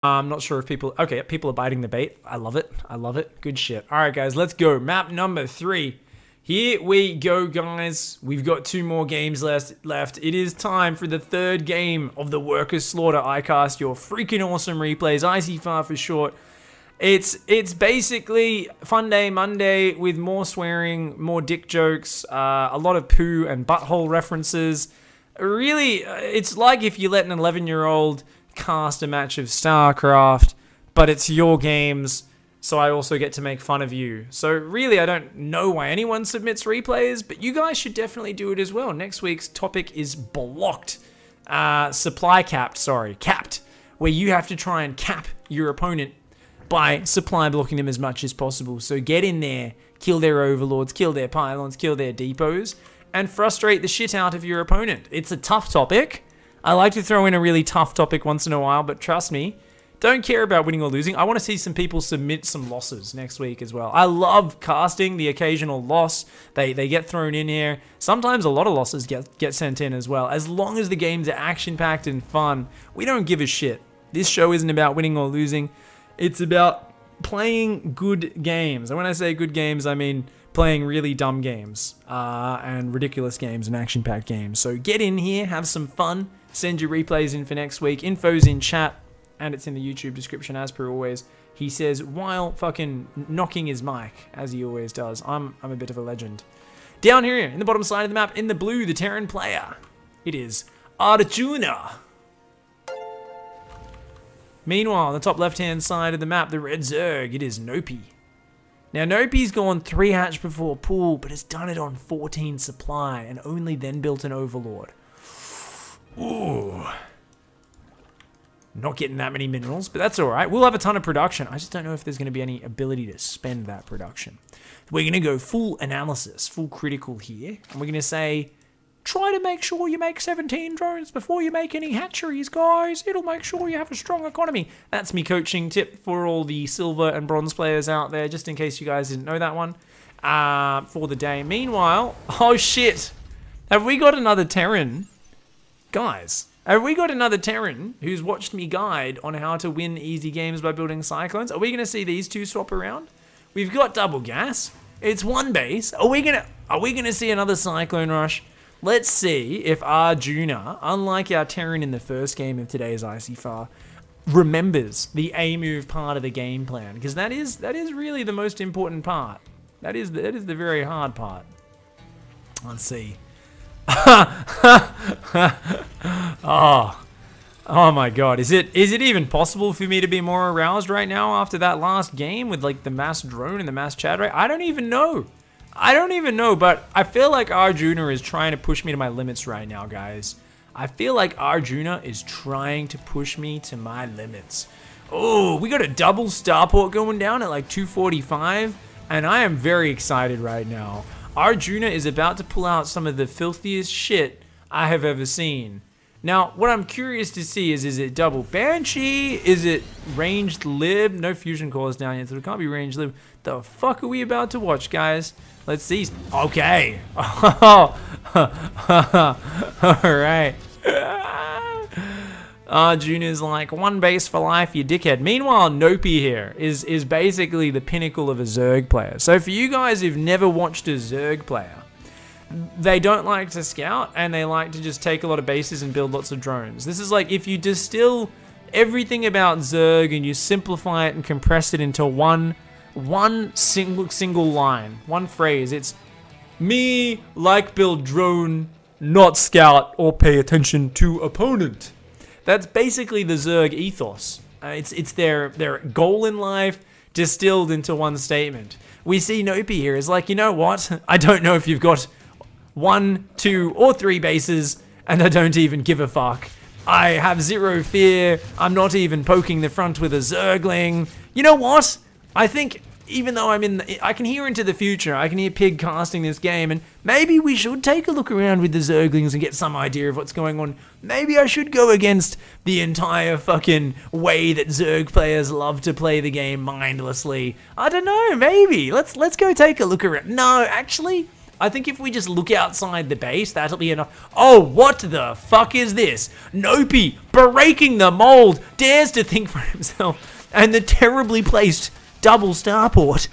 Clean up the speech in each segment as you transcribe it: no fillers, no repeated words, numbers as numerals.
I'm not sure if people... Okay, people are biting the bait. I love it. I love it. Good shit. All right, guys, let's go. Map number 3. Here we go, guys. We've got 2 more games left. It is time for the 3rd game of the Workers' Slaughter iCast. Your freaking awesome replays. ICYFAR for short. It's basically Fun Day Monday with more swearing, more dick jokes, a lot of poo and butthole references. Really, it's like if you let an 11-year-old cast a match of StarCraft, but it's your games, so I also get to make fun of you. So really, I don't know why anyone submits replays, but you guys should definitely do it as well. Next week's topic is blocked. Capped, where you have to try and cap your opponent by supply blocking them as much as possible. So get in there, kill their overlords, kill their pylons, kill their depots, and frustrate the shit out of your opponent. It's a tough topic. I like to throw in a really tough topic once in a while, but trust me, don't care about winning or losing. I want to see some people submit some losses next week as well. I love casting the occasional loss. They get thrown in here. Sometimes a lot of losses get sent in as well. As long as the games are action-packed and fun, we don't give a shit. This show isn't about winning or losing. It's about playing good games. And when I say good games, I mean playing really dumb games and ridiculous games and action-packed games. So get in here, have some fun. Send your replays in for next week. Info's in chat, and it's in the YouTube description as per always. He says, while fucking knocking his mic, as he always does. I'm a bit of a legend. Down here, in the bottom side of the map, in the blue, the Terran player. It is Arjuna. Meanwhile, on the top left-hand side of the map, the red Zerg, it is Nopi. Now, Nopi's gone 3 hatch before pool, but has done it on 14 supply, and only then built an Overlord. Ooh. Not getting that many minerals, but that's alright. We'll have a ton of production. I just don't know if there's going to be any ability to spend that production. We're going to go full analysis, full critical here. And we're going to say, try to make sure you make 17 drones before you make any hatcheries, guys. It'll make sure you have a strong economy. That's me coaching tip for all the silver and bronze players out there, just in case you guys didn't know that one, for the day. Meanwhile, oh shit. Have we got another Terran? Guys, have we got another Terran who's watched me guide on how to win easy games by building cyclones? Are we going to see these two swap around? We've got double gas. It's one base. Are we gonna see another cyclone rush? Let's see if Arjuna, unlike our Terran in the first game of today's ICYFAR, remembers the A move part of the game plan, because that is really the most important part. That is the very hard part. Let's see. Oh my god, is it even possible for me to be more aroused right now after that last game with like the mass drone and the mass chat rate? I don't even know, but I feel like Arjuna is trying to push me to my limits right now, guys. I feel like Arjuna is trying to push me to my limits. Oh, we got a double starport going down at like 245, and I am very excited right now. Arjuna is about to pull out some of the filthiest shit I have ever seen. Now, what I'm curious to see is it double Banshee? Is it ranged lib? No fusion cores down yet, so it can't be ranged lib. The fuck are we about to watch, guys? Let's see. Okay. Alright. Arjuna's like, one base for life, you dickhead. Meanwhile, Nopi here is basically the pinnacle of a Zerg player. So for you guys who've never watched a Zerg player, they don't like to scout, and they like to just take a lot of bases and build lots of drones. This is like if you distill everything about Zerg and you simplify it and compress it into one single line, one phrase. It's me like build drone, not scout or pay attention to opponent. That's basically the Zerg ethos. It's their goal in life distilled into one statement. We see Nopi here is like, you know what? I don't know if you've got 1, 2, or 3 bases, and I don't even give a fuck. I have zero fear. I'm not even poking the front with a Zergling. You know what? I think even though I can hear into the future, I can hear Pig casting this game, and maybe we should take a look around with the Zerglings and get some idea of what's going on. Maybe I should go against the entire fucking way that Zerg players love to play the game mindlessly. I don't know, maybe. Let's go take a look around. No, actually, I think if we just look outside the base, that'll be enough. Oh, what the fuck is this? Nopi, breaking the mold, dares to think for himself. And the terribly placed double starport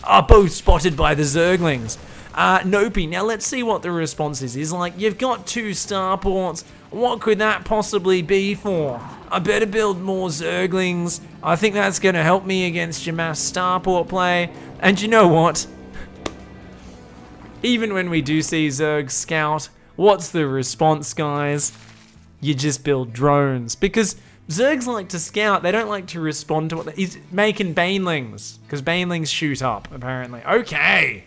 are both spotted by the Zerglings. Nopi, now let's see what the response is. He's like, you've got 2 starports. What could that possibly be for? I better build more Zerglings. I think that's going to help me against your mass starport play. And you know what? Even when we do see Zerg scout, what's the response, guys? You just build drones. Because Zergs like to scout, they don't like to respond to what he's making banelings. Because banelings shoot up, apparently. Okay.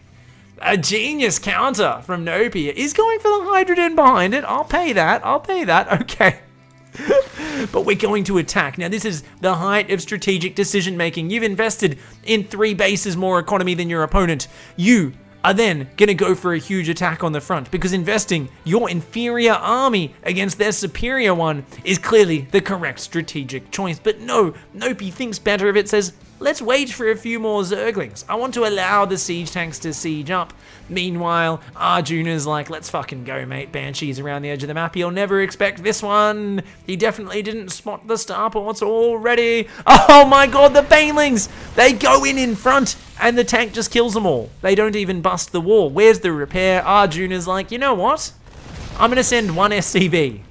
A genius counter from Nopi. He's going for the hydrogen behind it. I'll pay that. I'll pay that. Okay. But we're going to attack. Now, this is the height of strategic decision making. You've invested in 3 bases more economy than your opponent. You are then going to go for a huge attack on the front because investing your inferior army against their superior one is clearly the correct strategic choice. But no, Nopi thinks better of it, says, let's wait for a few more Zerglings. I want to allow the siege tanks to siege up. Meanwhile, Arjuna's like, let's fucking go, mate. Banshee's around the edge of the map. He'll never expect this one. He definitely didn't spot the starports already. Oh my god, the banelings! They go in front, and the tank just kills them all. They don't even bust the wall. Where's the repair? Arjuna's like, you know what? I'm gonna send 1 SCV.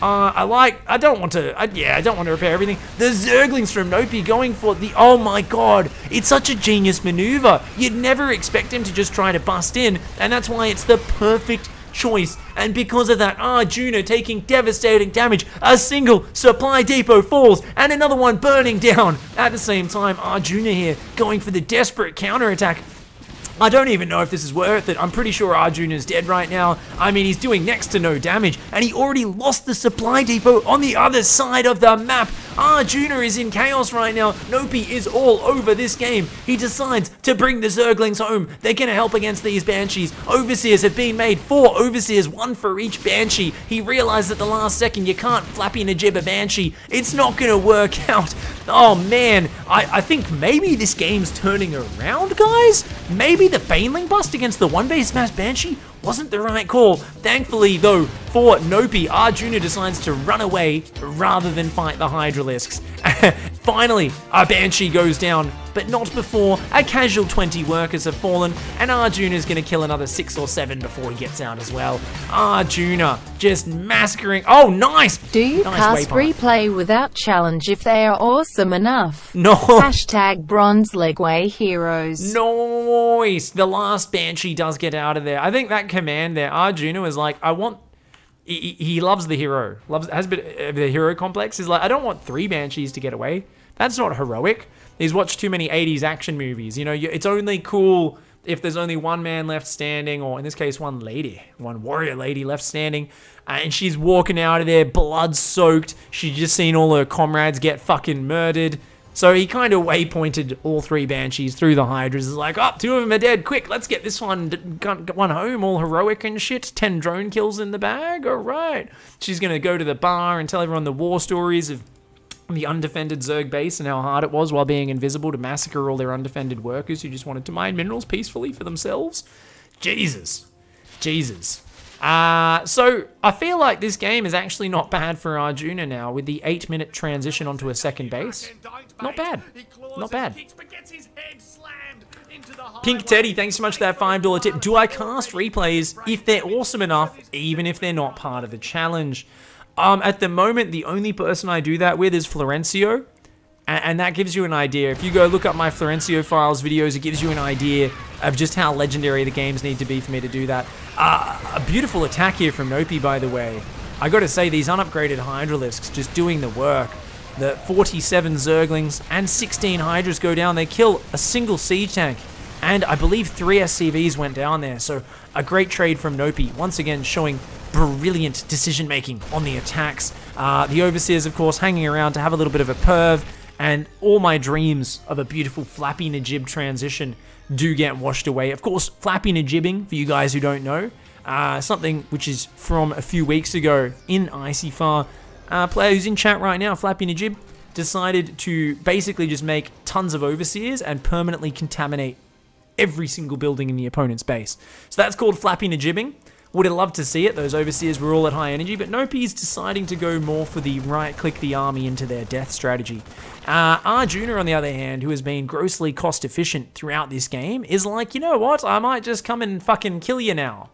I don't want to repair everything. The Zerglings from Nopi going for the, oh my god, it's such a genius maneuver. You'd never expect him to just try to bust in, and that's why it's the perfect choice. And because of that, Arjuna taking devastating damage. A single supply depot falls, and another one burning down. At the same time, Arjuna here going for the desperate counterattack. I don't even know if this is worth it. I'm pretty sure Arjuna's dead right now. I mean, he's doing next to no damage, and he already lost the supply depot on the other side of the map. Arjuna is in chaos right now. Nopi is all over this game. He decides to bring the Zerglings home. They're going to help against these Banshees. Overseers have been made. 4 Overseers, 1 for each Banshee. He realized at the last second you can't flappy najib a Banshee. It's not going to work out. Oh man, I think maybe this game's turning around, guys. Maybe the Baneling bust against the 1 base smash Banshee wasn't the right call. Thankfully, though, for Nopi, Arjuna decides to run away rather than fight the Hydralisks. Finally, a Banshee goes down, but not before a casual 20 workers have fallen, and Arjuna's going to kill another 6 or 7 before he gets out as well. Arjuna just massacring. Oh, nice! Do you cast replay without challenge if they are awesome enough? No. Hashtag Bronze Legway Heroes. Nice! The last Banshee does get out of there. I think that command there, Arjuna was like, I want... He loves the hero. Has a bit of the hero complex. He's like, I don't want 3 Banshees to get away. That's not heroic. He's watched too many 80s action movies. You know, it's only cool if there's only 1 man left standing, or in this case, 1 warrior lady left standing, and she's walking out of there blood-soaked. She's just seen all her comrades get fucking murdered. So he kind of waypointed all 3 Banshees through the Hydras. He's like, oh, 2 of them are dead. Quick, let's get this one home, all heroic and shit. 10 drone kills in the bag. All right. She's going to go to the bar and tell everyone the war stories of the undefended Zerg base and how hard it was while being invisible to massacre all their undefended workers who just wanted to mine minerals peacefully for themselves. Jesus. So I feel like this game is actually not bad for Arjuna now with the 8-minute transition onto a second base. Not bad. Not bad. Pink Teddy, thanks so much for that $5 tip. Do I cast replays if they're awesome enough, even if they're not part of the challenge? At the moment, the only person I do that with is Florencio. And that gives you an idea. If you go look up my Florencio Files videos, it gives you an idea of just how legendary the games need to be for me to do that. A beautiful attack here from Nopi, by the way. I gotta say, these unupgraded Hydralisks just doing the work. The 47 Zerglings and 16 Hydras go down. They kill a single siege tank. And I believe 3 SCVs went down there. So a great trade from Nopi. Once again, showing brilliant decision making on the attacks. The Overseers, of course, hanging around to have a little bit of a perv. And all my dreams of a beautiful Flappy Najib transition do get washed away. Of course, Flappy Najibbing, for you guys who don't know, something which is from a few weeks ago in ICYFAR. Player who's in chat right now, Flappy Najib, decided to basically just make tons of Overseers and permanently contaminate every single building in the opponent's base. So that's called flapping and jibbing. Would have loved to see it. Those overseers were all at high energy, but Nopi's deciding to go more for the right-click the army into their death strategy. Arjuna, on the other hand, who has been grossly cost-efficient throughout this game, is like, you know what? I might just come and fucking kill you now.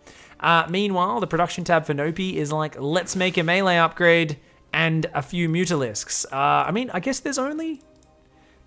Meanwhile, the production tab for Nopi is like, let's make a melee upgrade and a few Mutalisks. I mean, I guess there's only...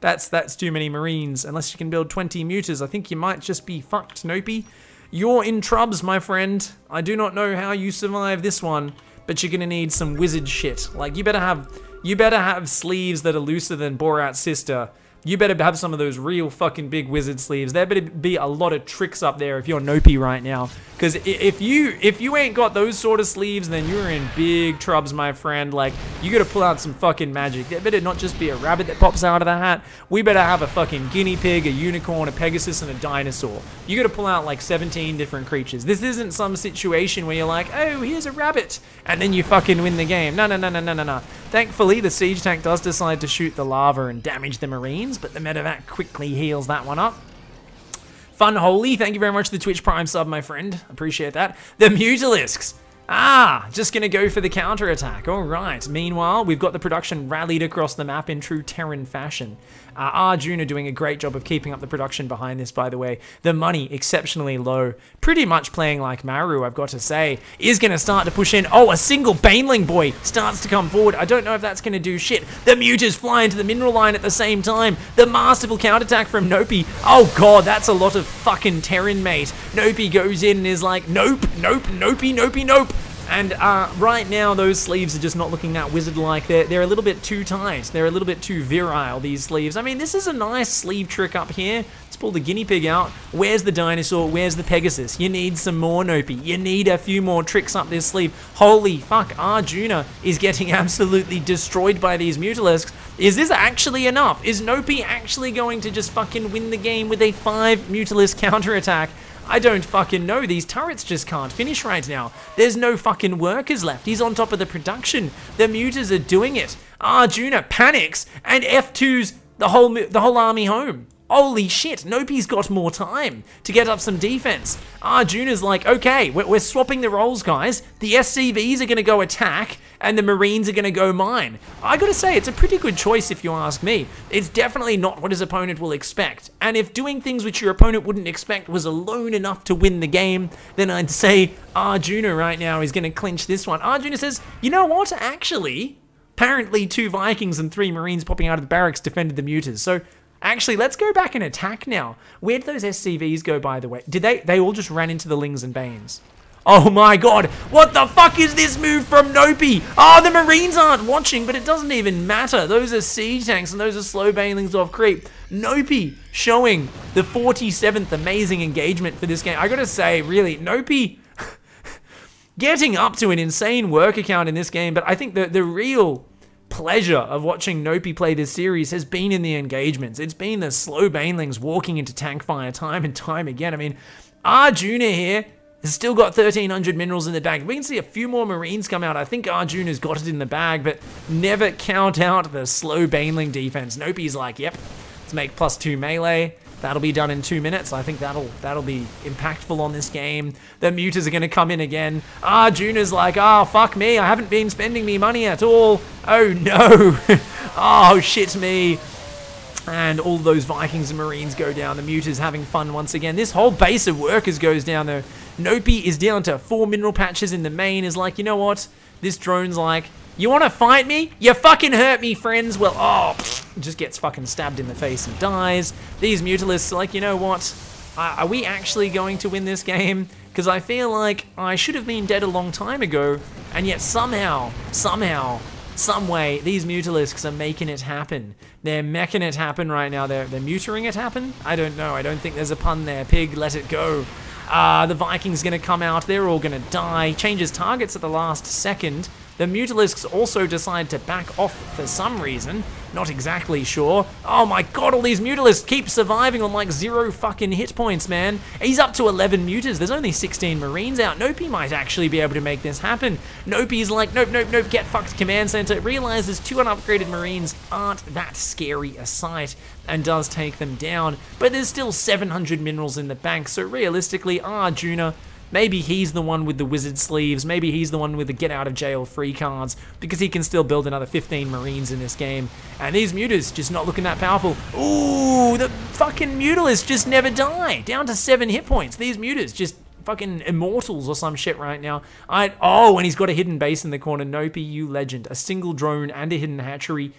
That's too many Marines. Unless you can build 20 Mutas, I think you might just be fucked, Nopi. You're in trubs, my friend. I do not know how you survive this one, but you're gonna need some wizard shit. Like, you better have sleeves that are looser than Borat's sister. You better have some of those real fucking big wizard sleeves. There better be a lot of tricks up there if you're Nopi right now. Because if you ain't got those sort of sleeves, then you're in big trubs, my friend. Like, you gotta pull out some fucking magic. There better not just be a rabbit that pops out of the hat. We better have a fucking guinea pig, a unicorn, a pegasus, and a dinosaur. You gotta pull out like 17 different creatures. This isn't some situation where you're like, oh, here's a rabbit, and then you fucking win the game. No, no, no, no, no, no, no. Thankfully, the siege tank does decide to shoot the lava and damage the Marines, but the medevac quickly heals that one up. Fun Holy, thank you very much for the Twitch Prime sub, my friend. Appreciate that. The Mutalisks. Just gonna go for the counterattack. All right. Meanwhile, we've got the production rallied across the map in true Terran fashion. Arjuna doing a great job of keeping up the production behind this, by the way. The money, exceptionally low. Pretty much playing like Maru, I've got to say. Is gonna start to push in. Oh, a single Baneling boy starts to come forward. I don't know if that's gonna do shit. The Mutas fly into the mineral line at the same time. The masterful counterattack from Nopi. Oh god, that's a lot of fucking Terran, mate. Nopi goes in and is like, nope, nope, Nopi, Nopi, nope. And right now, those sleeves are just not looking that wizard-like. They're a little bit too tight. They're a little bit too virile, these sleeves. I mean, this is a nice sleeve trick up here. Let's pull the guinea pig out. Where's the dinosaur? Where's the Pegasus? You need some more, Nopi. You need a few more tricks up this sleeve. Holy fuck, Arjuna is getting absolutely destroyed by these Mutalisks. Is this actually enough? Is Nopi actually going to just fucking win the game with a 5 Mutalisk counterattack? I don't fucking know. These turrets just can't finish right now. There's no fucking workers left. He's on top of the production. The Mutas are doing it. Arjuna panics and F2s the whole army home. Holy shit, Nopi's got more time to get up some defense. Arjuna's like, okay, we're swapping the roles, guys. The SCVs are going to go attack, and the Marines are going to go mine. I gotta say, it's a pretty good choice if you ask me. It's definitely not what his opponent will expect. And if doing things which your opponent wouldn't expect was alone enough to win the game, then I'd say Arjuna right now is going to clinch this one. Arjuna says, you know what, actually, apparently 2 Vikings and 3 Marines popping out of the barracks defended the Mutas. So, actually, let's go back and attack now. Where did those SCVs go, by the way? Did they all just ran into the Lings and Banes? Oh my god, what the fuck is this move from Nopi? Oh, the Marines aren't watching, but it doesn't even matter. Those are siege tanks and those are slow Banelings off creep. Nopi showing the 47th amazing engagement for this game. I gotta say, really, Nopi getting up to an insane work account in this game, but I think the real pleasure of watching Nopi play this series has been in the engagements. It's been the slow Banelings walking into tank fire time and time again. I mean, Arjuna here has still got 1,300 minerals in the bag. We can see a few more Marines come out. I think Arjuna's got it in the bag, but never count out the slow Baneling defense. Nopi's like, yep, let's make +2 melee. That'll be done in 2 minutes. I think that'll be impactful on this game. The Mutas are going to come in again. Arjuna's like, oh, fuck me. I haven't been spending me money at all. Oh, no. Oh, shit me. And all those Vikings and Marines go down. The Mutas having fun once again. This whole base of workers goes down, though. Nopi is down to 4 mineral patches in the main. Is like, you know what? This drone's like, you want to fight me? You fucking hurt me, friends. Well, oh, just gets fucking stabbed in the face and dies. These Mutalisks are like, you know what? Are we actually going to win this game? Because I feel like I should have been dead a long time ago, and yet somehow, some way, these Mutalisks are making it happen. They're making it happen right now. They're mutering it happen? I don't know. I don't think there's a pun there. Pig, let it go. The Vikings gonna come out. They're all gonna die. Changes targets at the last second. The Mutalisks also decide to back off for some reason. Not exactly sure. Oh my god, all these Mutalisks keep surviving on like 0 fucking hit points, man. He's up to 11 Mutas. There's only 16 Marines out. Nopi might actually be able to make this happen. Nopi's like, nope, nope, nope, get fucked, command center. Realizes 2 unupgraded Marines aren't that scary a sight and does take them down. But there's still 700 minerals in the bank, so realistically, Arjuna, maybe he's the one with the wizard sleeves, maybe he's the one with the get out of jail free cards, because he can still build another 15 Marines in this game. And these Mutas just not looking that powerful. Ooh, the fucking Mutalisks just never die. Down to 7 hit points. These Mutas just fucking immortals or some shit right now. Oh, and he's got a hidden base in the corner. Nopi, you legend. A single drone and a hidden hatchery.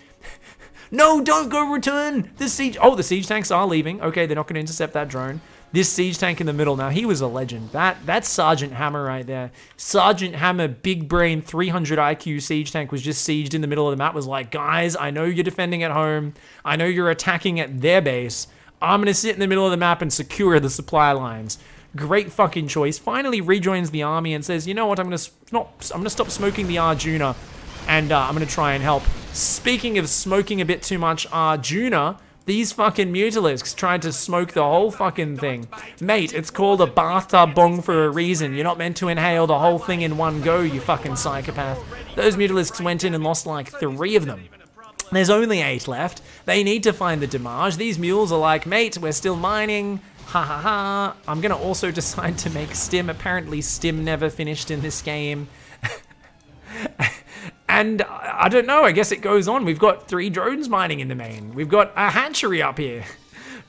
No, don't go return! The siege tanks are leaving. Okay, they're not going to intercept that drone. This siege tank in the middle, now he was a legend. That's Sergeant Hammer right there. Sergeant Hammer, big brain, 300 IQ siege tank was just sieged in the middle of the map, was like, guys, I know you're defending at home. I know you're attacking at their base. I'm going to sit in the middle of the map and secure the supply lines. Great fucking choice. Finally rejoins the army and says, you know what, I'm going to stop smoking the Arjuna and I'm going to try and help. Speaking of smoking a bit too much Arjuna, these fucking Mutalisks tried to smoke the whole fucking thing. Mate, it's called a bathtub bong for a reason. You're not meant to inhale the whole thing in one go, you fucking psychopath. Those Mutalisks went in and lost like 3 of them. There's only 8 left. They need to find the damage. These mules are like, mate, we're still mining. Ha ha ha. I'm gonna also decide to make stim. Apparently stim never finished in this game. And I don't know, I guess it goes on. We've got 3 drones mining in the main. We've got a hatchery up here.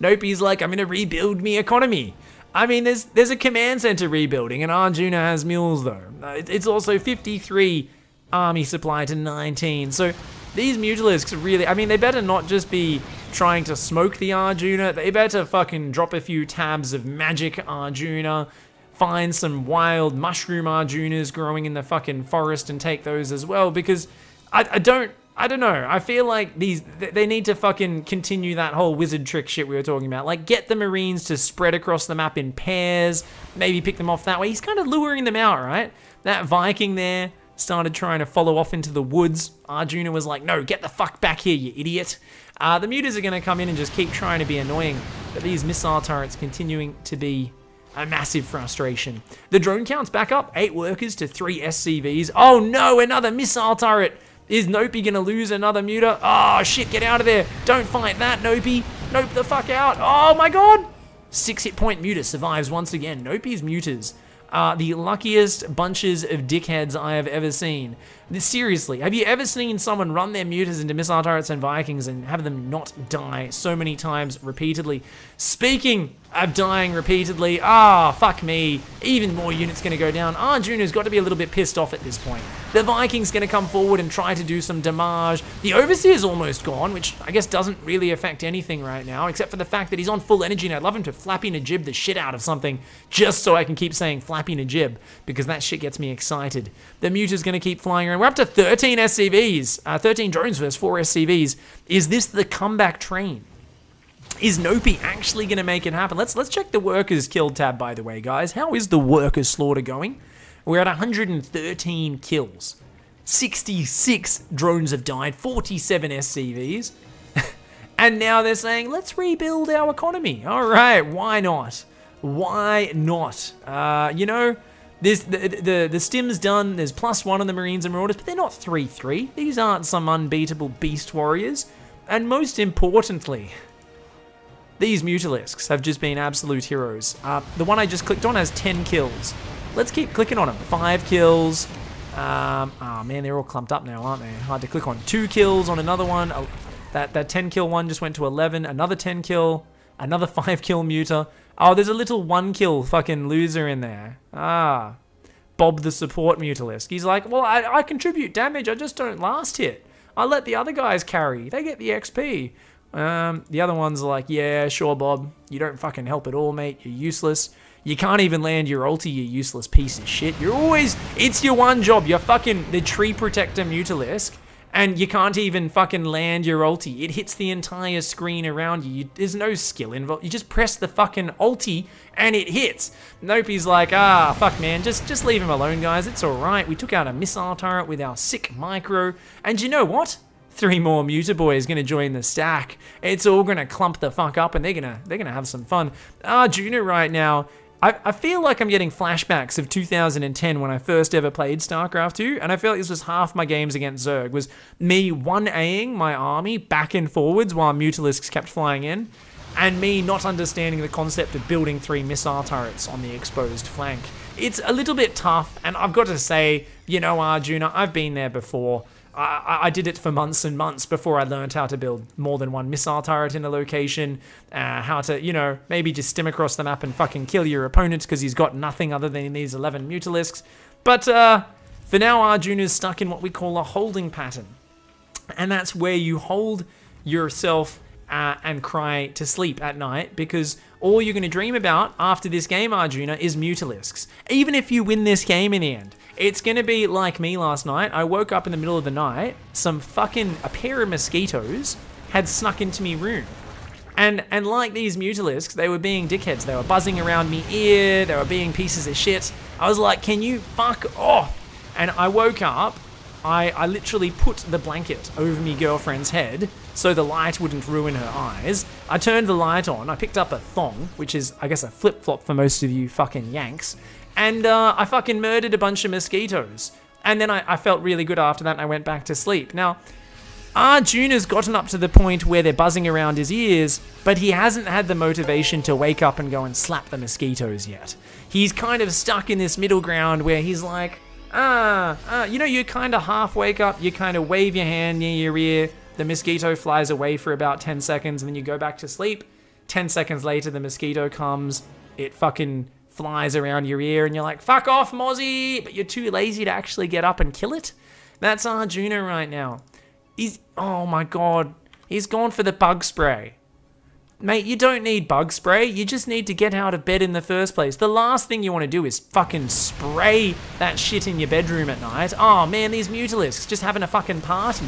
Nopi's like, I'm gonna rebuild me economy. I mean, there's a command center rebuilding, and Arjuna has mules though. It's also 53 army supply to 19. So these Mutalisks really, I mean, they better not just be trying to smoke the Arjuna. They better fucking drop a few tabs of magic Arjuna, find some wild mushroom Arjunas growing in the fucking forest and take those as well, because I don't know. I feel like they need to fucking continue that whole wizard trick shit we were talking about. Like, get the Marines to spread across the map in pairs, maybe pick them off that way. He's kind of luring them out, right? That Viking there started trying to follow off into the woods. Arjuna was like, no, get the fuck back here, you idiot. The Mutas are going to come in and just keep trying to be annoying, but these missile turrets continuing to be a massive frustration. The drone count's back up, 8 workers to 3 SCVs. Oh no, another missile turret. Is Nopi gonna lose another Muta? Oh shit, get out of there. Don't fight that, Nopi. Nope the fuck out. Oh my god. 6 hit point Muta survives once again. Nopi's Mutas are the luckiest bunches of dickheads I have ever seen. Seriously, have you ever seen someone run their Mutas into missile turrets and Vikings and have them not die so many times repeatedly? Speaking of dying repeatedly, fuck me, even more units gonna go down. Arjuna's got to be a little bit pissed off at this point. The Viking's gonna come forward and try to do some damage. The Overseer's almost gone, which I guess doesn't really affect anything right now, except for the fact that he's on full energy, and I'd love him to Flappy Najib the shit out of something, just so I can keep saying Flappy Najib, because that shit gets me excited. The Muta's gonna keep flying around. We're up to 13 SCVs, 13 drones versus 4 SCVs. Is this the comeback train? Is Nopi actually going to make it happen? Let's check the workers killed tab, by the way, guys. How is the workers slaughter going? We're at 113 kills. 66 drones have died, 47 SCVs. And now they're saying, let's rebuild our economy. All right, why not? Why not? You know, the stim's done. There's +1 on the Marines and Marauders, but they're not 3-3. These aren't some unbeatable beast warriors. And most importantly, these Mutalisks have just been absolute heroes. The one I just clicked on has 10 kills. Let's keep clicking on them. 5 kills. Oh man, they're all clumped up now, aren't they? Hard to click on. 2 kills on another one. That 10 kill one just went to 11. Another 10 kill. Another 5 kill Muta. Oh, there's a little 1 kill fucking loser in there. Bob the support Mutalisk. He's like, well, I contribute damage. I just don't last hit. I let the other guys carry. They get the XP. The other one's like, yeah, sure, Bob. You don't fucking help at all, mate. You're useless. You can't even land your ulti, you useless piece of shit. You're always, it's your one job. You're fucking the tree protector Mutalisk, and you can't even fucking land your ulti. It hits the entire screen around you. There's no skill involved. You just press the fucking ulti, and it hits. Nopi's like, fuck, man. Just leave him alone, guys. It's all right. We took out a missile turret with our sick micro, and you know what? 3 more Muta boys gonna join the stack. It's all gonna clump the fuck up, and they're gonna have some fun. Arjuna right now, I feel like I'm getting flashbacks of 2010 when I first ever played StarCraft 2, and I feel like this was half my games against Zerg, was me 1Aing my army back and forwards while Mutalisks kept flying in, and me not understanding the concept of building 3 missile turrets on the exposed flank. It's a little bit tough, and I've got to say, you know, Arjuna, I've been there before. I did it for months and months before I learned how to build more than 1 missile turret in a location, how to, you know, maybe just stim across the map and fucking kill your opponent because he's got nothing other than these 11 Mutalisks. But for now, Arjuna's stuck in what we call a holding pattern. And that's where you hold yourself and cry to sleep at night, because all you're going to dream about after this game, Arjuna, is Mutalisks. Even if you win this game in the end, it's going to be like me last night. I woke up in the middle of the night, a pair of mosquitoes had snuck into me room. And like these Mutalisks, they were being dickheads. They were buzzing around me ear, they were being pieces of shit. I was like, can you fuck off? And I woke up, I literally put the blanket over me girlfriend's head so the light wouldn't ruin her eyes. I turned the light on, I picked up a thong, which is, I guess, a flip-flop for most of you fucking Yanks, and I fucking murdered a bunch of mosquitoes. And then I felt really good after that, and I went back to sleep. Now, Arjuna's gotten up to the point where they're buzzing around his ears, but he hasn't had the motivation to wake up and go and slap the mosquitoes yet. He's kind of stuck in this middle ground where he's like, you know, you kind of half wake up, you kind of wave your hand near your ear, the mosquito flies away for about 10 seconds, and then you go back to sleep. 10 seconds later, the mosquito comes, it fucking flies around your ear, and you're like, fuck off, Mozzie, but you're too lazy to actually get up and kill it. That's Arjuna right now. Oh my god, he's gone for the bug spray. Mate, you don't need bug spray, you just need to get out of bed in the first place. The last thing you want to do is fucking spray that shit in your bedroom at night. Oh man, these Mutalisks just having a fucking party.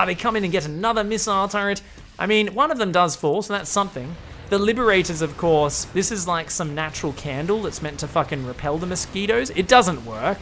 They come in and get another missile turret. I mean, one of them does fall, so that's something. The Liberators, of course, this is like some natural candle that's meant to fucking repel the mosquitoes. It doesn't work.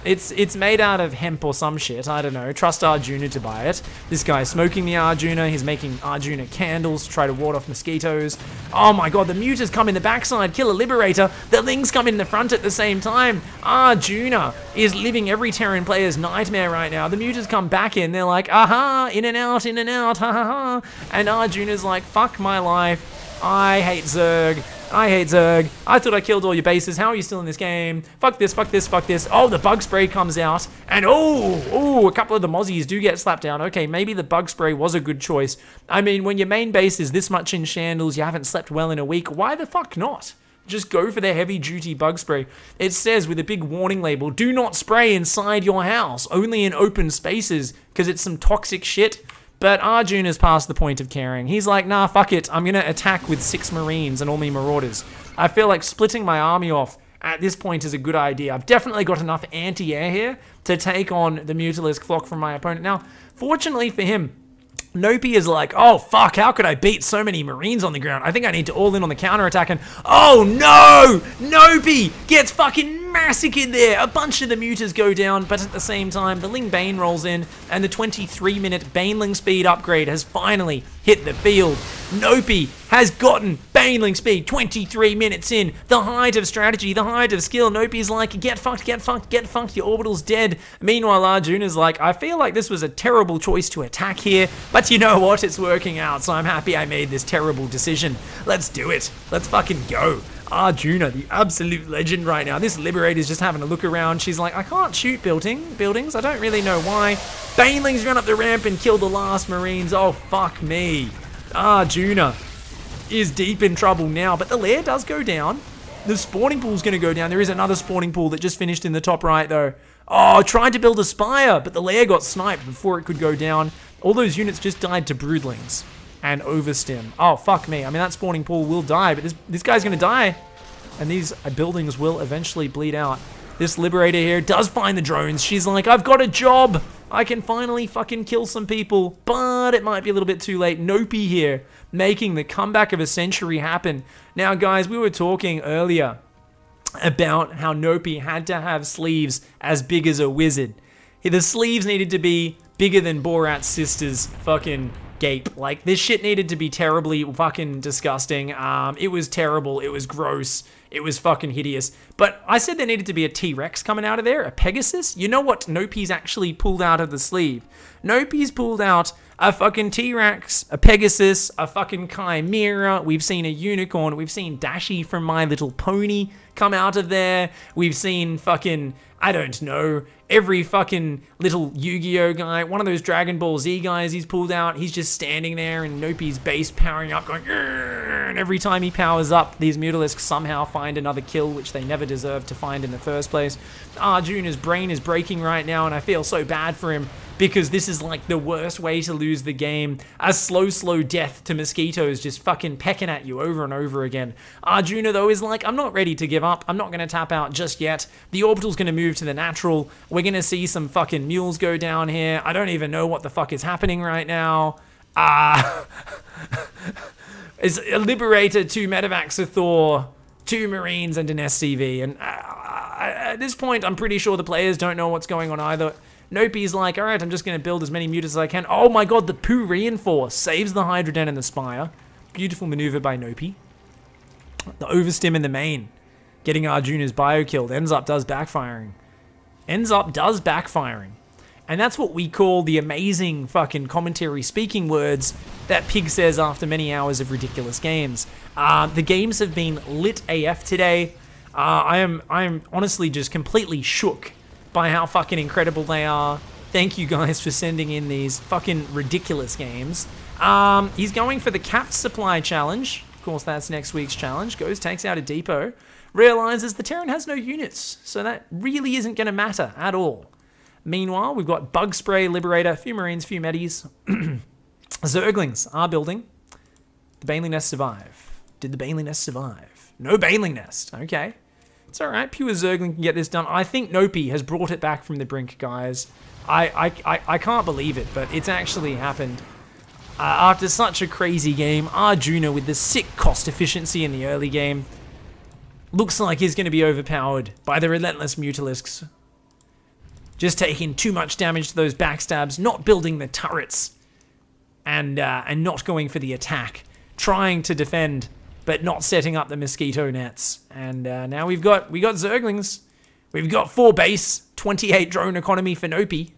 It's made out of hemp or some shit, I don't know. Trust Arjuna to buy it. This guy's smoking the Arjuna, he's making Arjuna candles to try to ward off mosquitoes. Oh my god, the Mutas come in the backside, kill a Liberator. The Lings come in the front at the same time. Arjuna is living every Terran player's nightmare right now. The Mutas come back in, they're like, aha, in and out, ha ha ha. And Arjuna's like, fuck my life. I hate Zerg. I hate Zerg. I thought I killed all your bases. How are you still in this game? Fuck this, fuck this, fuck this. Oh, the bug spray comes out. And oh, a couple of the Mozzies do get slapped down. Okay, maybe the bug spray was a good choice. I mean, when your main base is this much in shambles, you haven't slept well in a week, why the fuck not? Just go for the heavy duty bug spray. It says with a big warning label, do not spray inside your house, only in open spaces, because it's some toxic shit. But Arjuna's past the point of caring. He's like, nah, fuck it. I'm going to attack with 6 Marines and all me Marauders. I feel like splitting my army off at this point is a good idea. I've definitely got enough anti-air here to take on the Mutalisk flock from my opponent. Now, fortunately for him, Nopi is like, oh fuck, how could I beat so many Marines on the ground? I think I need to all in on the counterattack, and oh no! Nopi gets fucking massacred there! A bunch of the Mutas go down, but at the same time, the Ling Bane rolls in, and the 23-minute Baneling speed upgrade has finally hit the field. Nopi has gotten Baneling speed 23 minutes in. The height of strategy, the height of skill. Nopi's like, get fucked, get fucked, get fucked, your orbital's dead. Meanwhile, Arjuna's like, I feel like this was a terrible choice to attack here, but you know what? It's working out, so I'm happy I made this terrible decision. Let's do it. Let's fucking go. Arjuna, the absolute legend right now. This Liberator's just having a look around. She's like, I can't shoot buildings. I don't really know why. Banelings run up the ramp and kill the last Marines. Oh, fuck me. Arjuna is deep in trouble now, but the lair does go down. The spawning pool's going to go down. There is another spawning pool that just finished in the top right, though. Oh, tried to build a spire, but the lair got sniped before it could go down. All those units just died to broodlings and overstim. Oh, fuck me. I mean, that spawning pool will die, but this guy's going to die. And these buildings will eventually bleed out. This Liberator here does find the drones. She's like, I've got a job. I can finally fucking kill some people, but it might be a little bit too late. Nopi here, making the comeback of a century happen. Now, guys, we were talking earlier about how Nopi had to have sleeves as big as a wizard. The sleeves needed to be bigger than Borat's sister's fucking gape. Like, this shit needed to be terribly fucking disgusting. It was terrible. It was gross. It was fucking hideous. But I said there needed to be a T-Rex coming out of there, a Pegasus. You know what Nopi's actually pulled out of the sleeve? Nopi's pulled out a fucking T-Rex, a Pegasus, a fucking Chimera. We've seen a unicorn. We've seen Dashi from My Little Pony come out of there. We've seen fucking, I don't know, every fucking little Yu-Gi-Oh guy. One of those Dragon Ball Z guys he's pulled out. He's just standing there in Nopi's base powering up going, and every time he powers up, these Mutalisks somehow find another kill, which they never deserved to find in the first place. Arjuna's brain is breaking right now, and I feel so bad for him because this is like the worst way to lose the game. A slow death to mosquitoes just fucking pecking at you over and over again. Arjuna, though, is like, I'm not ready to give up. I'm not going to tap out just yet. The orbital's going to move to the natural. We're going to see some fucking mules go down here. I don't even know what the fuck is happening right now. It's a Liberator, 2 Medivacs of Thor, 2 Marines, and an SCV. And at this point, I'm pretty sure the players don't know what's going on either. Nopi's like, alright, I'm just going to build as many mutants as I can. Oh my god, the Poo Reinforce saves the Hydroden and the Spire. Beautiful maneuver by Nopi. The Overstim in the main, getting Arjuna's bio killed. Ends up does backfiring. And that's what we call the amazing fucking commentary speaking words that Pig says after many hours of ridiculous games. The games have been lit AF today. I am honestly just completely shook by how fucking incredible they are. Thank you guys for sending in these fucking ridiculous games. He's going for the capped supply challenge. Of course, that's next week's challenge. Goes, takes out a depot. Realizes the Terran has no units, so that really isn't going to matter at all. Meanwhile, we've got Bug Spray, Liberator, a few Marines, few Medis. Zerglings are building. The Baneling Nest survive? Did the Baneling Nest survive? No Baneling Nest. Okay. It's alright. Pure Zergling can get this done. I think Nopi has brought it back from the brink, guys. I can't believe it, but it's actually happened. After such a crazy game, Arjuna with the sick cost efficiency in the early game looks like he's going to be overpowered by the relentless Mutalisks. Just taking too much damage to those backstabs, not building the turrets, and not going for the attack. Trying to defend, but not setting up the mosquito nets. And now we got Zerglings. We've got 4 base, 28 drone economy for Nopi.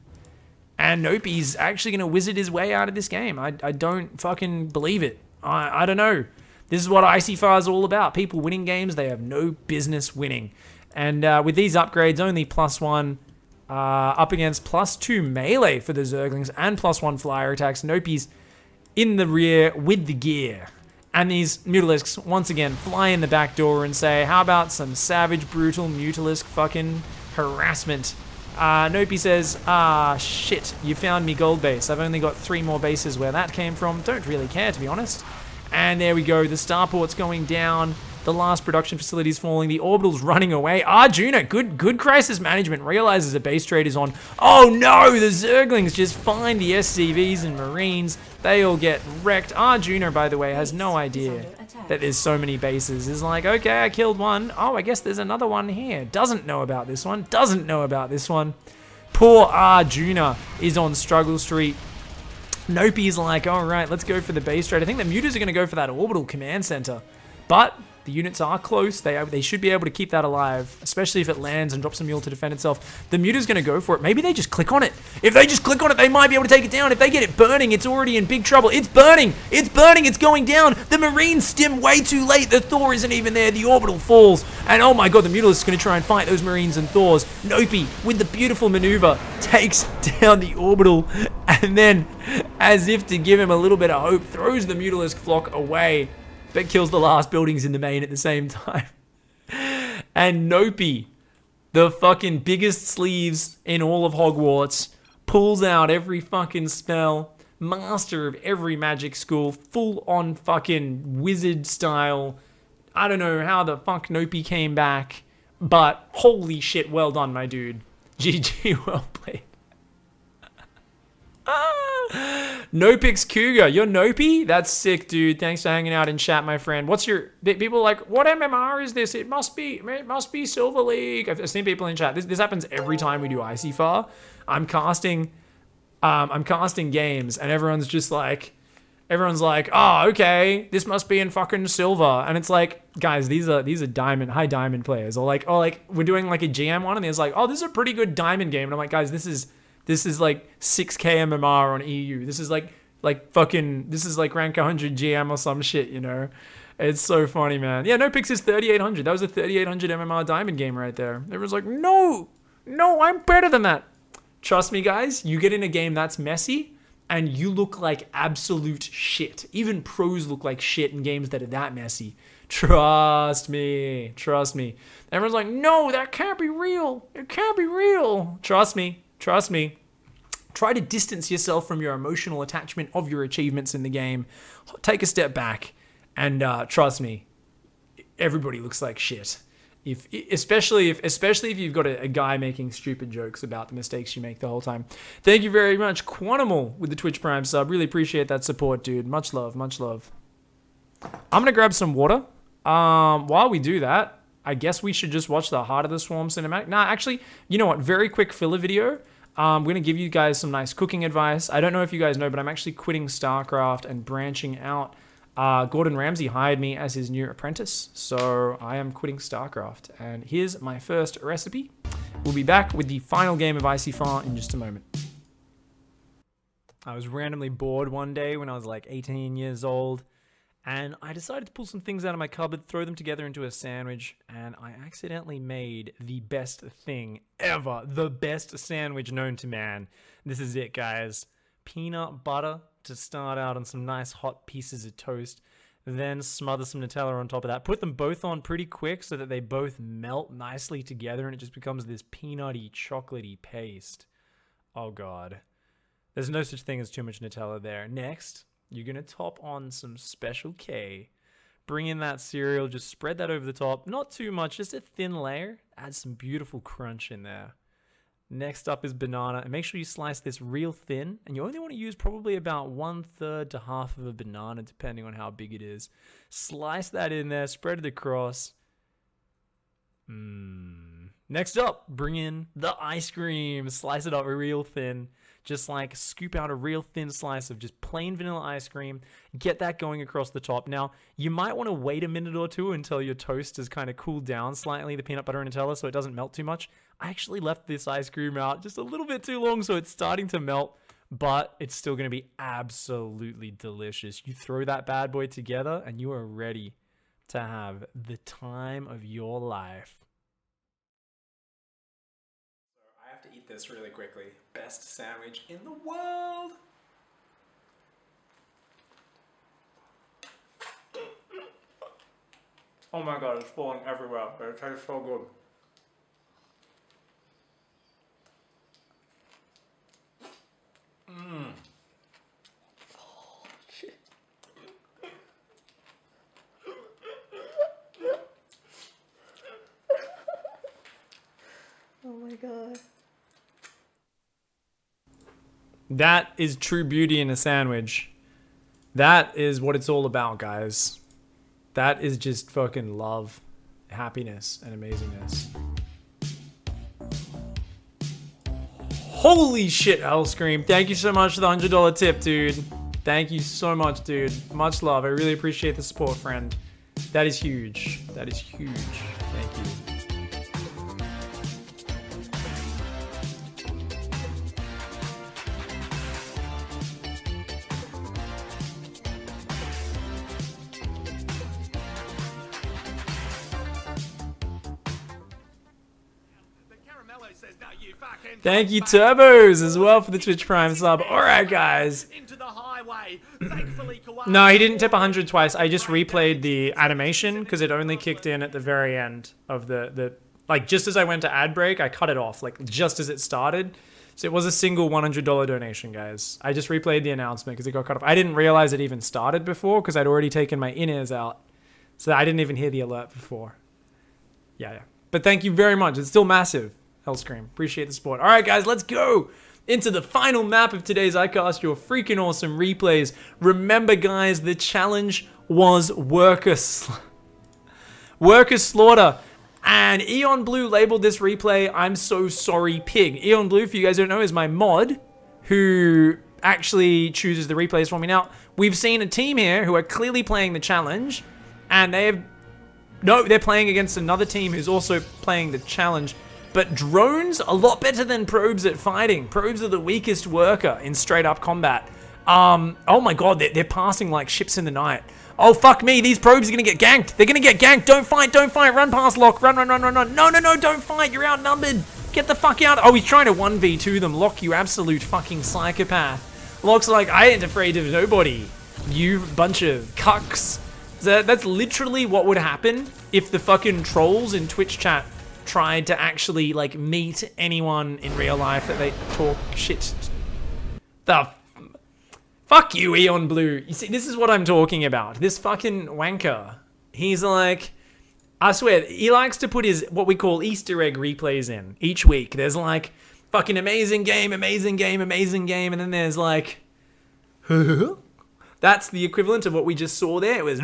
And Nopi's actually going to wizard his way out of this game. I don't fucking believe it. I don't know. This is what ICYFAR is all about. People winning games they have no business winning. And with these upgrades, only +1 up against +2 melee for the Zerglings and +1 flyer attacks. Nopi's in the rear with the gear. And these Mutalisks, once again, fly in the back door and say, how about some savage, brutal Mutalisk fucking harassment? Nopi says, shit, you found me gold base. I've only got 3 more bases where that came from. Don't really care, to be honest. And there we go, the starport's going down. The last production facility's falling. The orbital's running away. Arjuna, good crisis management. Realizes a base trade is on. Oh no, the Zerglings just find the SCVs and Marines. They all get wrecked. Arjuna, by the way, has no idea that there's so many bases. Is like, okay, I killed one. Oh, I guess there's another one here. Doesn't know about this one. Doesn't know about this one. Poor Arjuna is on struggle street. Nopi's like, all right, let's go for the base trade. I think the Mutas are going to go for that orbital command center. But the units are close. They should be able to keep that alive, especially if it lands and drops a mule to defend itself. The Muta's going to go for it. Maybe they just click on it. If they just click on it, they might be able to take it down. If they get it burning, it's already in big trouble. It's burning. It's burning. It's going down. The Marines stim way too late. The Thor isn't even there. The orbital falls. And oh my god, the Mutalist is going to try and fight those Marines and Thors. Nopi, with the beautiful maneuver, takes down the orbital. And then, as if to give him a little bit of hope, throws the Mutalisk flock away. But kills the last buildings in the main at the same time. And Nopi, the fucking biggest sleeves in all of Hogwarts, pulls out every fucking spell, master of every magic school, full on fucking wizard style. I don't know how the fuck Nopi came back, but holy shit, well done, my dude. GG, well played. Nopix Cougar, you're Nopi? That's sick, dude. Thanks for hanging out in chat, my friend. What's your... People are like, what MMR is this? It must be Silver League. I've seen people in chat. This happens every time we do ICYFAR. I'm casting I'm casting games, and everyone's like, oh, okay, this must be in fucking silver. And it's like, guys, these are high diamond players. Or like, we're doing like a GM one, and there's like, oh, this is a pretty good diamond game. And I'm like, guys, this is like 6K MMR on EU. This is like rank 100 GM or some shit, you know? It's so funny, man. Yeah, No Pix is 3,800. That was a 3,800 MMR diamond game right there. Everyone's like, no, I'm better than that. Trust me, guys, you get in a game that's messy, and you look like absolute shit. Even pros look like shit in games that are that messy. Trust me. Everyone's like, no, that can't be real. It can't be real. Trust me. Try to distance yourself from your emotional attachment of your achievements in the game. Take a step back, and trust me, everybody looks like shit. Especially if you've got a guy making stupid jokes about the mistakes you make the whole time. Thank you very much, Quanimal, with the Twitch Prime sub. Really appreciate that support, dude. Much love. I'm gonna grab some water. While we do that, I guess we should just watch the Heart of the Swarm cinematic. Nah, actually, you know what? Very quick filler video. I'm gonna give you guys some nice cooking advice. I don't know if you guys know, but I'm actually quitting StarCraft and branching out. Gordon Ramsay hired me as his new apprentice, so I am quitting StarCraft. And here's my first recipe. We'll be back with the final game of ICYFAR in just a moment. I was randomly bored one day when I was like 18 years old, and I decided to pull some things out of my cupboard, throw them together into a sandwich, and I accidentally made the best thing ever. The best sandwich known to man. This is it, guys. Peanut butter to start out on some nice hot pieces of toast, then smother some Nutella on top of that. Put them both on pretty quick so that they both melt nicely together and it just becomes this peanutty, chocolatey paste. Oh god. There's no such thing as too much Nutella there. Next, you're gonna top on some Special K. Bring in that cereal, just spread that over the top. Not too much, just a thin layer. Add some beautiful crunch in there. Next up is banana, and make sure you slice this real thin, and you only want to use probably about 1/3 to half of a banana, depending on how big it is. Slice that in there, spread it across. Next up, bring in the ice cream. Slice it up real thin. Just like scoop out a real thin slice of just plain vanilla ice cream. Get that going across the top. Now, you might want to wait a minute or two until your toast has kind of cooled down slightly, the peanut butter and Nutella, so it doesn't melt too much. I actually left this ice cream out just a little bit too long, so it's starting to melt, but it's still going to be absolutely delicious. You throw that bad boy together, and you are ready to have the time of your life. I have to eat this really quickly. Best sandwich in the world. Oh my god, it's falling everywhere, but it tastes so good. Oh, shit. Oh my god. That is true beauty in a sandwich. That is what it's all about, guys. That is just fucking love, happiness, and amazingness. Holy shit, Hellscream. Thank you so much for the $100 tip, dude. Thank you so much, dude. Much love. I really appreciate the support, friend. That is huge. That is huge. Thank you. Thank you, Turbos, as well for the Twitch Prime sub. Alright, guys. No, he didn't tip 100 twice. I just replayed the animation because it only kicked in at the very end of the like, just as I went to ad break, I cut it off, like, just as it started. So it was a single $100 donation, guys. I just replayed the announcement because it got cut off. I didn't realize it even started before because I'd already taken my in-ears out. So I didn't even hear the alert before. Yeah. But thank you very much. It's still massive. Hellscream. Appreciate the support. Alright, guys, let's go into the final map of today's iCast, your freaking awesome replays. Remember, guys, the challenge was Worker Slaughter. And Eon Blue labeled this replay, I'm so sorry, pig. Eon Blue, if you guys don't know, is my mod who actually chooses the replays for me. Now, we've seen a team here who are clearly playing the challenge, and they're playing against another team who's also playing the challenge. But drones, a lot better than probes at fighting. Probes are the weakest worker in straight up combat. Oh my god, they're passing like ships in the night. Oh fuck me, these probes are gonna get ganked. They're gonna get ganked. Don't fight, run past Locke. Run. No, don't fight, you're outnumbered. Get the fuck out. Oh, he's trying to 1v2 them. Locke, you absolute fucking psychopath. Locke's like, I ain't afraid of nobody. You bunch of cucks. That's literally what would happen if the fucking trolls in Twitch chat tried to actually, like, meet anyone in real life that they talk shit. Fuck you, Eon Blue. You see, this is what I'm talking about. This fucking wanker. He's like, I swear, he likes to put his, what we call Easter egg replays in each week. There's like, fucking amazing game, and then there's like, that's the equivalent of what we just saw there. It was,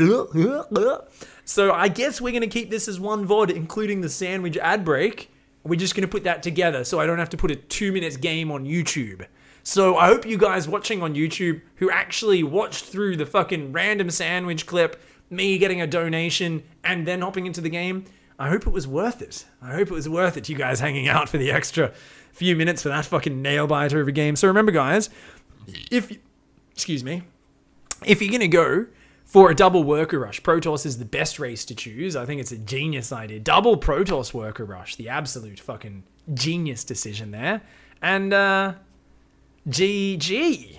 so I guess we're going to keep this as one VOD, including the sandwich ad break. We're just going to put that together so I don't have to put a 2-minute game on YouTube. So I hope you guys watching on YouTube who actually watched through the fucking random sandwich clip, me getting a donation, and then hopping into the game, I hope it was worth it. I hope it was worth it, you guys hanging out for the extra few minutes for that fucking nail-biter of a game. So remember, guys, if you're going to go for a double worker rush, Protoss is the best race to choose. I think it's a genius idea. Double Protoss worker rush. The absolute fucking genius decision there. And, GG.